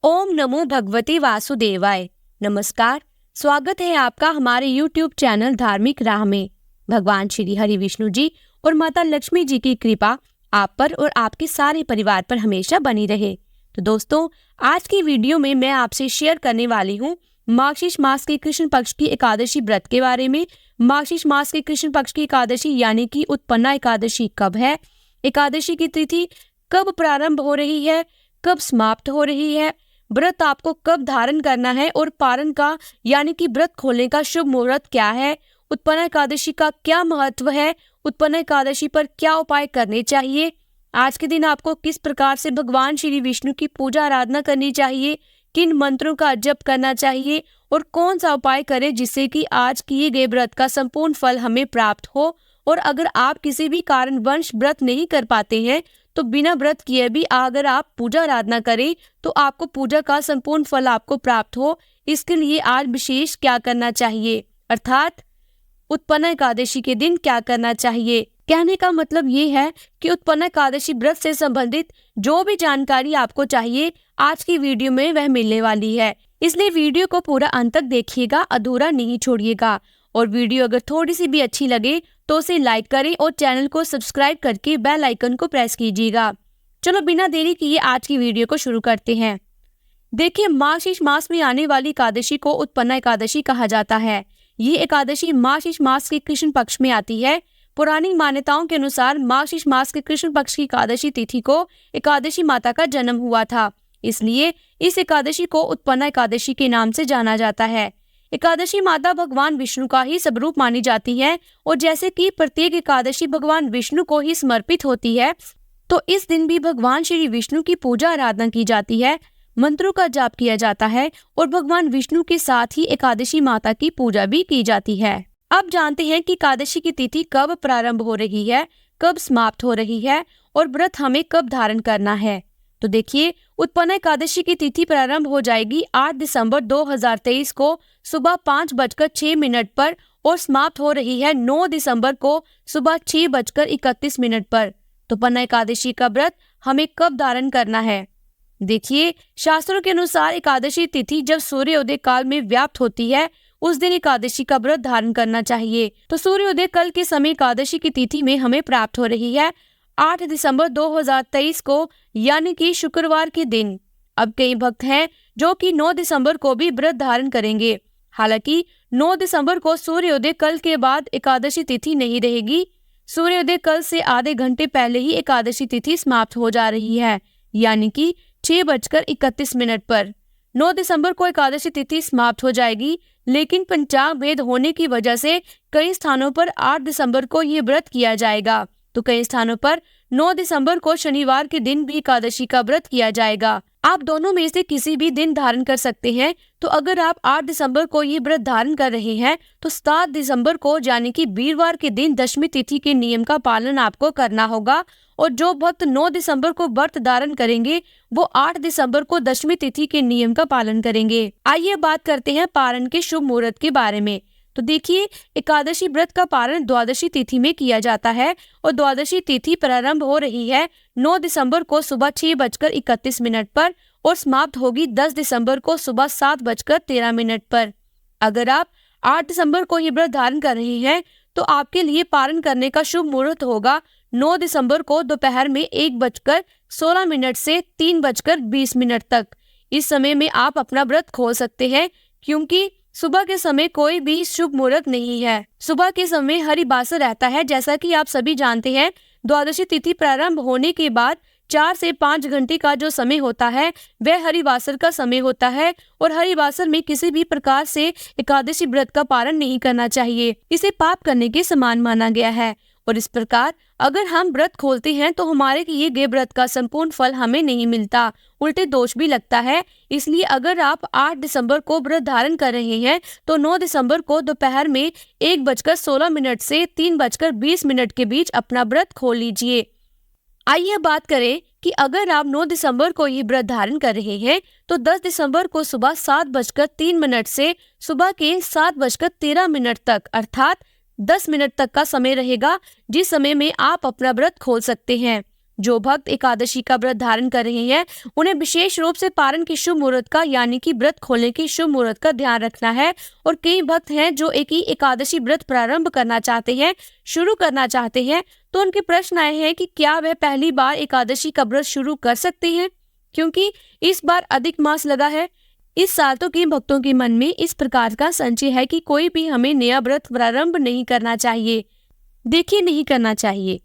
ओम नमो भगवते वासुदेवाय। नमस्कार, स्वागत है आपका हमारे YouTube चैनल धार्मिक राह में। भगवान श्री हरि विष्णु जी और माता लक्ष्मी जी की कृपा आप पर और आपके सारे परिवार पर हमेशा बनी रहे। तो दोस्तों, आज की वीडियो में मैं आपसे शेयर करने वाली हूँ मार्गशीर्ष मास के कृष्ण पक्ष की एकादशी व्रत के बारे में। मार्गशीर्ष मास के कृष्ण पक्ष की एकादशी यानी कि उत्पन्ना एकादशी कब है, एकादशी की तिथि कब प्रारंभ हो रही है, कब समाप्त हो रही है, व्रत आपको कब धारण करना है और पारण का यानी कि व्रत खोलने का शुभ मुहूर्त क्या है, उत्पन्ना एकादशी का क्या महत्व है, उत्पन्ना एकादशी पर क्या उपाय करने चाहिए, आज के दिन आपको किस प्रकार से भगवान श्री विष्णु की पूजा आराधना करनी चाहिए, किन मंत्रों का जप करना चाहिए और कौन सा उपाय करें जिससे कि आज किए गए व्रत का संपूर्ण फल हमें प्राप्त हो। और अगर आप किसी भी कारणवश व्रत नहीं कर पाते हैं तो बिना व्रत किए भी अगर आप पूजा आराधना करें तो आपको पूजा का संपूर्ण फल आपको प्राप्त हो। इसके लिए आज विशेष क्या करना चाहिए, अर्थात उत्पन्ना एकादशी के दिन क्या करना चाहिए। कहने का मतलब ये है कि उत्पन्ना एकादशी व्रत से संबंधित जो भी जानकारी आपको चाहिए आज की वीडियो में वह मिलने वाली है, इसलिए वीडियो को पूरा अंत तक देखिएगा, अधूरा नहीं छोड़िएगा। और वीडियो अगर थोड़ी सी भी अच्छी लगे तो उसे लाइक करें और चैनल को सब्सक्राइब करके बेल आइकन को प्रेस कीजिएगा। चलो बिना देरी किए आज की वीडियो को शुरू करते हैं। देखिए, मार्गशीर्ष मास में आने वाली एकादशी को उत्पन्ना एकादशी कहा जाता है। ये एकादशी मार्गशीर्ष मास के कृष्ण पक्ष में आती है। पुरानी मान्यताओं के अनुसार मार्गशीर्ष मास के कृष्ण पक्ष की एकादशी तिथि को एकादशी माता का जन्म हुआ था, इसलिए इस एकादशी को उत्पन्ना एकादशी के नाम से जाना जाता है। एकादशी माता भगवान विष्णु का ही स्वरूप मानी जाती है और जैसे कि प्रत्येक एकादशी भगवान विष्णु को ही समर्पित होती है, तो इस दिन भी भगवान श्री विष्णु की पूजा आराधना की जाती है, मंत्रों का जाप किया जाता है और भगवान विष्णु के साथ ही एकादशी माता की पूजा भी की जाती है। अब जानते हैं कि एकादशी की तिथि कब प्रारंभ हो रही है, कब समाप्त हो रही है और व्रत हमें कब धारण करना है। तो देखिए, उत्पन्ना एकादशी की तिथि प्रारंभ हो जाएगी 8 दिसंबर 2023 को सुबह 5:06 पर और समाप्त हो रही है 9 दिसंबर को सुबह 6:31 पर। तो उत्पन्ना एकादशी का व्रत हमें कब धारण करना है। देखिए, शास्त्रों के अनुसार एकादशी तिथि जब सूर्योदय काल में व्याप्त होती है उस दिन एकादशी का व्रत धारण करना चाहिए। तो सूर्योदय काल के समय एकादशी की तिथि में हमें प्राप्त हो रही है 8 दिसंबर 2023 को, यानी कि शुक्रवार के दिन। अब कई भक्त हैं जो कि 9 दिसंबर को भी व्रत धारण करेंगे। हालांकि 9 दिसंबर को सूर्योदय काल के बाद एकादशी तिथि नहीं रहेगी। सूर्योदय काल से आधे घंटे पहले ही एकादशी तिथि समाप्त हो जा रही है, यानी कि 6:31 पर 9 दिसंबर को एकादशी तिथि समाप्त हो जाएगी। लेकिन पंचांग भेद होने की वजह से कई स्थानों पर 8 दिसंबर को ये व्रत किया जाएगा, तो कई स्थानों पर 9 दिसंबर को शनिवार के दिन भी एकादशी का व्रत किया जाएगा। आप दोनों में से किसी भी दिन धारण कर सकते हैं। तो अगर आप 8 दिसंबर को ये व्रत धारण कर रहे हैं तो 7 दिसंबर को यानी कि वीरवार के दिन दशमी तिथि के नियम का पालन आपको करना होगा। और जो भक्त 9 दिसंबर को व्रत धारण करेंगे वो 8 दिसंबर को दशमी तिथि के नियम का पालन करेंगे। आइए बात करते हैं पारण के शुभ मुहूर्त के बारे में। तो देखिए, एकादशी व्रत का पारण द्वादशी तिथि में किया जाता है और द्वादशी तिथि प्रारंभ हो रही है 9 दिसंबर को सुबह 6:31 पर और समाप्त होगी 10 दिसंबर को सुबह 7:13 पर। अगर आप 8 दिसंबर को ये व्रत धारण कर रहे हैं तो आपके लिए पारण करने का शुभ मुहूर्त होगा 9 दिसंबर को दोपहर में 1:16 से 3:20 तक। इस समय में आप अपना व्रत खोल सकते हैं, क्योंकि सुबह के समय कोई भी शुभ मुहूर्त नहीं है। सुबह के समय हरिवासर रहता है। जैसा कि आप सभी जानते हैं, द्वादशी तिथि प्रारंभ होने के बाद 4 से 5 घंटे का जो समय होता है वह हरिवासर का समय होता है और हरिवासर में किसी भी प्रकार से एकादशी व्रत का पारण नहीं करना चाहिए। इसे पाप करने के समान माना गया है और इस प्रकार अगर हम व्रत खोलते हैं तो हमारे किए गए व्रत का संपूर्ण फल हमें नहीं मिलता, उल्टे दोष भी लगता है। इसलिए अगर आप 8 दिसंबर को व्रत धारण कर रहे हैं तो 9 दिसंबर को दोपहर में 1:16 से 3:20 के बीच अपना व्रत खोल लीजिए। आइए बात करें कि अगर आप 9 दिसंबर को ये व्रत धारण कर रहे हैं तो 10 दिसंबर को सुबह 7:03 से सुबह के 7:13 तक, अर्थात 10 मिनट तक का समय रहेगा जिस समय में आप अपना व्रत खोल सकते हैं। जो भक्त एकादशी का व्रत धारण कर रहे हैं उन्हें विशेष रूप से पारण के शुभ मुहूर्त का यानी कि व्रत खोलने के शुभ मुहूर्त का ध्यान रखना है। और कई भक्त हैं जो एक ही एकादशी व्रत प्रारंभ करना चाहते हैं, शुरू करना चाहते हैं, तो उनके प्रश्न आए हैं कि क्या वह पहली बार एकादशी का व्रत शुरू कर सकते हैं, क्योंकि इस बार अधिक मास लगा है। इस साल तो कई भक्तों के मन में इस प्रकार का संशय है कि कोई भी हमें नया व्रत प्रारंभ नहीं करना चाहिए, देखिए नहीं करना चाहिए।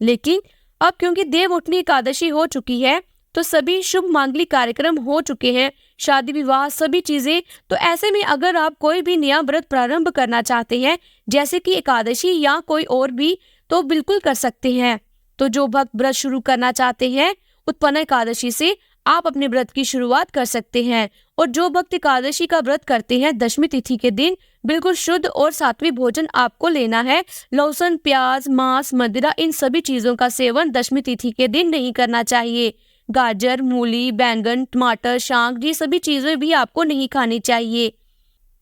लेकिन अब क्योंकि देवउठनी एकादशी हो चुकी है तो सभी शुभ मांगलिक कार्यक्रम हो चुके हैं, शादी विवाह सभी चीजें, तो ऐसे में अगर आप कोई भी नया व्रत प्रारंभ करना चाहते हैं जैसे कि एकादशी या कोई और भी, तो बिल्कुल कर सकते हैं। तो जो भक्त व्रत शुरू करना चाहते हैं उत्पन्ना एकादशी से आप अपने व्रत की शुरुआत कर सकते हैं। और जो भक्त एकादशी का व्रत करते हैं दशमी तिथि के दिन बिल्कुल शुद्ध और सात्विक भोजन आपको लेना है। लहसुन, प्याज, मांस, मदिरा इन सभी चीजों का सेवन दशमी तिथि के दिन नहीं करना चाहिए। गाजर, मूली, बैंगन, टमाटर, शाक ये सभी चीजें भी आपको नहीं खानी चाहिए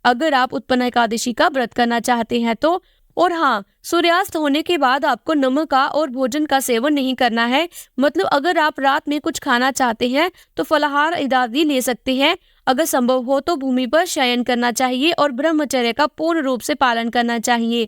अगर आप उत्पन्ना एकादशी का व्रत करना चाहते हैं तो। और हाँ, सूर्यास्त होने के बाद आपको नमक का और भोजन का सेवन नहीं करना है। मतलब अगर आप रात में कुछ खाना चाहते हैं तो फलाहार इत्यादि ले सकते हैं। अगर संभव हो तो भूमि पर शयन करना चाहिए और ब्रह्मचर्य का पूर्ण रूप से पालन करना चाहिए।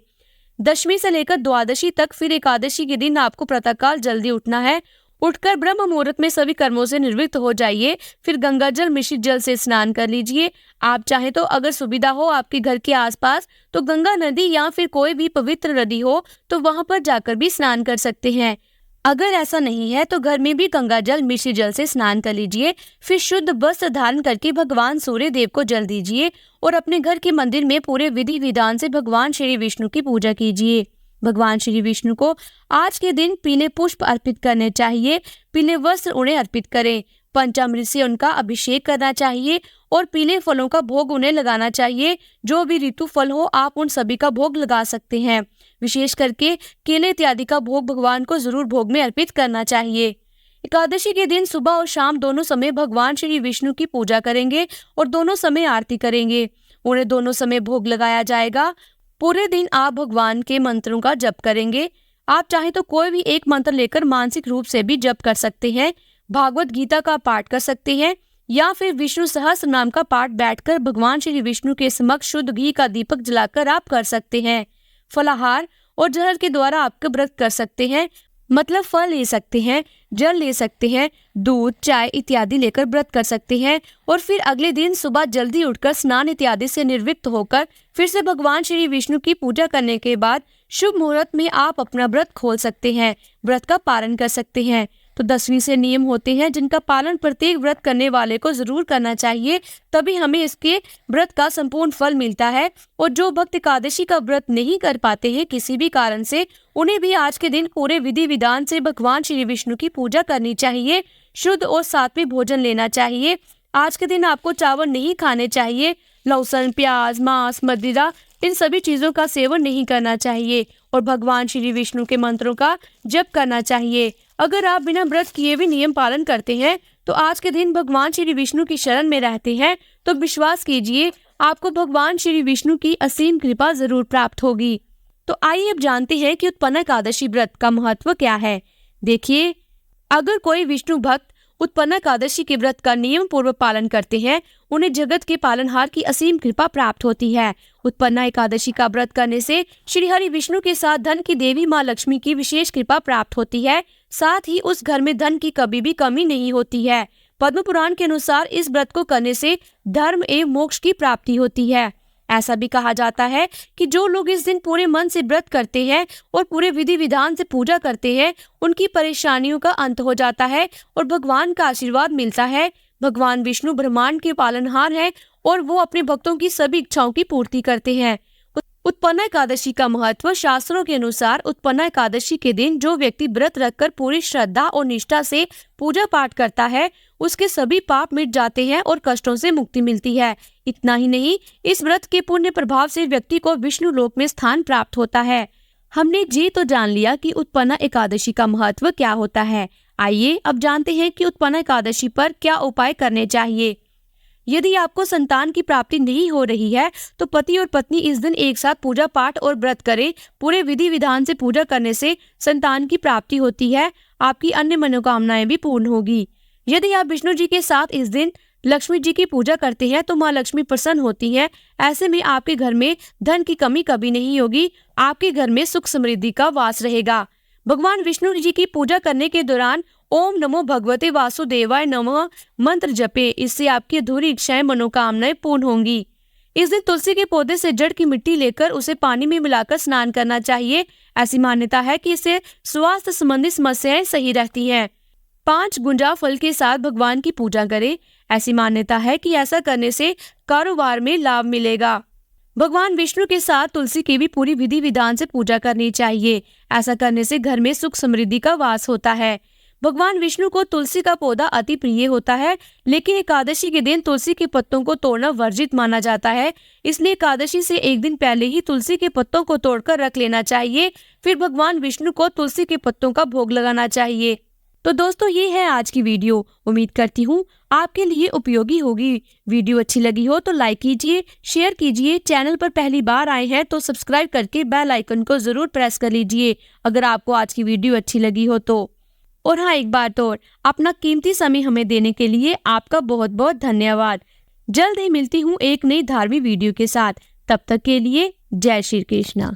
दशमी से लेकर द्वादशी तक फिर एकादशी के दिन आपको प्रातःकाल जल्दी उठना है। उठकर ब्रह्म मुहूर्त में सभी कर्मों से निवृत्त हो जाइए। फिर गंगा जल मिश्रित जल से स्नान कर लीजिए। आप चाहे तो अगर सुविधा हो आपके घर के आसपास तो गंगा नदी या फिर कोई भी पवित्र नदी हो तो वहां पर जाकर भी स्नान कर सकते हैं। अगर ऐसा नहीं है तो घर में भी गंगा जल मिश्रित जल से स्नान कर लीजिए। फिर शुद्ध वस्त्र धारण करके भगवान सूर्य देव को जल दीजिए और अपने घर के मंदिर में पूरे विधि विधान से भगवान श्री विष्णु की पूजा कीजिए। भगवान श्री विष्णु को आज के दिन पीले पुष्प अर्पित करने चाहिए, पीले वस्त्र उन्हें अर्पित करें, पंचामृत से उनका अभिषेक करना चाहिए और पीले फलों का भोग उन्हें लगाना चाहिए। जो भी ऋतु फल हो आप उन सभी का भोग लगा सकते हैं। विशेष करके केले इत्यादि का भोग भगवान को जरूर भोग में अर्पित करना चाहिए। एकादशी के दिन सुबह और शाम दोनों समय भगवान श्री विष्णु की पूजा करेंगे और दोनों समय आरती करेंगे। उन्हें दोनों समय भोग लगाया जाएगा। पूरे दिन आप भगवान के मंत्रों का जप करेंगे। आप चाहे तो कोई भी एक मंत्र लेकर मानसिक रूप से भी जप कर सकते हैं, भागवत गीता का पाठ कर सकते हैं या फिर विष्णु सहस्त्र नाम का पाठ बैठकर भगवान श्री विष्णु के समक्ष शुद्ध घी का दीपक जलाकर आप कर सकते हैं। फलाहार और जहर के द्वारा आपका व्रत कर सकते हैं, मतलब फल ले सकते हैं, जल ले सकते हैं, दूध, चाय इत्यादि लेकर व्रत कर सकते हैं। और फिर अगले दिन सुबह जल्दी उठकर स्नान इत्यादि से निवृत्त होकर फिर से भगवान श्री विष्णु की पूजा करने के बाद शुभ मुहूर्त में आप अपना व्रत खोल सकते हैं, व्रत का पालन कर सकते हैं। तो 10वीं से नियम होते हैं जिनका पालन प्रत्येक व्रत करने वाले को जरूर करना चाहिए, तभी हमें इसके व्रत का संपूर्ण फल मिलता है। और जो भक्त एकादशी का व्रत नहीं कर पाते हैं किसी भी कारण से, उन्हें भी आज के दिन पूरे विधि विधान से भगवान श्री विष्णु की पूजा करनी चाहिए, शुद्ध और सात्विक भोजन लेना चाहिए। आज के दिन आपको चावल नहीं खाने चाहिए, लहसुन, प्याज, मांस, मदिरा इन सभी चीजों का सेवन नहीं करना चाहिए और भगवान श्री विष्णु के मंत्रों का जप करना चाहिए। अगर आप बिना व्रत किए भी नियम पालन करते हैं तो आज के दिन भगवान श्री विष्णु की शरण में रहते हैं तो विश्वास कीजिए आपको भगवान श्री विष्णु की असीम कृपा जरूर प्राप्त होगी। तो आइए अब जानते हैं कि उत्पन्ना एकादशी व्रत का महत्व क्या है। देखिए, अगर कोई विष्णु भक्त उत्पन्ना एकादशी के व्रत का नियम पूर्वक पालन करते हैं उन्हें जगत के पालनहार की असीम कृपा प्राप्त होती है। उत्पन्ना एकादशी का व्रत करने से श्री हरि विष्णु के साथ धन की देवी माँ लक्ष्मी की विशेष कृपा प्राप्त होती है। साथ ही उस घर में धन की कभी भी कमी नहीं होती है। पद्म पुराण के अनुसार इस व्रत को करने से धर्म एवं मोक्ष की प्राप्ति होती है। ऐसा भी कहा जाता है कि जो लोग इस दिन पूरे मन से व्रत करते हैं और पूरे विधि विधान से पूजा करते हैं उनकी परेशानियों का अंत हो जाता है और भगवान का आशीर्वाद मिलता है। भगवान विष्णु ब्रह्मांड के पालनहार हैं और वो अपने भक्तों की सभी इच्छाओं की पूर्ति करते हैं। उत्पन्ना एकादशी का महत्व शास्त्रों के अनुसार उत्पन्ना एकादशी के दिन जो व्यक्ति व्रत रखकर पूरी श्रद्धा और निष्ठा से पूजा पाठ करता है उसके सभी पाप मिट जाते हैं और कष्टों से मुक्ति मिलती है। इतना ही नहीं, इस व्रत के पुण्य प्रभाव से व्यक्ति को विष्णु लोक में स्थान प्राप्त होता है। हमने जी तो जान लिया कि उत्पन्ना एकादशी का महत्व क्या होता है। आइए अब जानते हैं कि उत्पन्ना एकादशी पर क्या उपाय करने चाहिए। यदि आपको संतान की प्राप्ति नहीं हो रही है तो पति और पत्नी इस दिन एक साथ पूजा पाठ और व्रत करें। पूरे विधि विधान से पूजा करने से संतान की प्राप्ति होती है। आपकी अन्य मनोकामनाएं भी पूर्ण होगी। यदि आप विष्णु जी के साथ इस दिन लक्ष्मी जी की पूजा करते हैं तो माँ लक्ष्मी प्रसन्न होती है। ऐसे में आपके घर में धन की कमी कभी नहीं होगी। आपके घर में सुख समृद्धि का वास रहेगा। भगवान विष्णु जी की पूजा करने के दौरान ओम नमो भगवते वासुदेवाय नमः मंत्र जपे। इससे आपकी अधूरी इच्छाएं मनोकामनाएं पूर्ण होंगी। इस दिन तुलसी के पौधे से जड़ की मिट्टी लेकर उसे पानी में मिलाकर स्नान करना चाहिए। ऐसी मान्यता है कि इससे स्वास्थ्य संबंधी समस्याएं सही रहती हैं। 5 गुंजा फल के साथ भगवान की पूजा करें। ऐसी मान्यता है कि ऐसा करने से कारोबार में लाभ मिलेगा। भगवान विष्णु के साथ तुलसी की भी पूरी विधि विधान से पूजा करनी चाहिए। ऐसा करने से घर में सुख समृद्धि का वास होता है। भगवान विष्णु को तुलसी का पौधा अति प्रिय होता है, लेकिन एकादशी के दिन तुलसी के पत्तों को तोड़ना वर्जित माना जाता है। इसलिए एकादशी से एक दिन पहले ही तुलसी के पत्तों को तोड़कर रख लेना चाहिए। फिर भगवान विष्णु को तुलसी के पत्तों का भोग लगाना चाहिए। तो दोस्तों, ये है आज की वीडियो। उम्मीद करती हूँ आपके लिए उपयोगी होगी। वीडियो अच्छी लगी हो तो लाइक कीजिए, शेयर कीजिए। चैनल पर पहली बार आए हैं तो सब्सक्राइब करके बेल आइकन को जरूर प्रेस कर लीजिए अगर आपको आज की वीडियो अच्छी लगी हो तो। और हाँ, एक बात और, अपना कीमती समय हमें देने के लिए आपका बहुत बहुत धन्यवाद। जल्द ही मिलती हूँ एक नई धार्मिक वीडियो के साथ। तब तक के लिए जय श्री कृष्णा।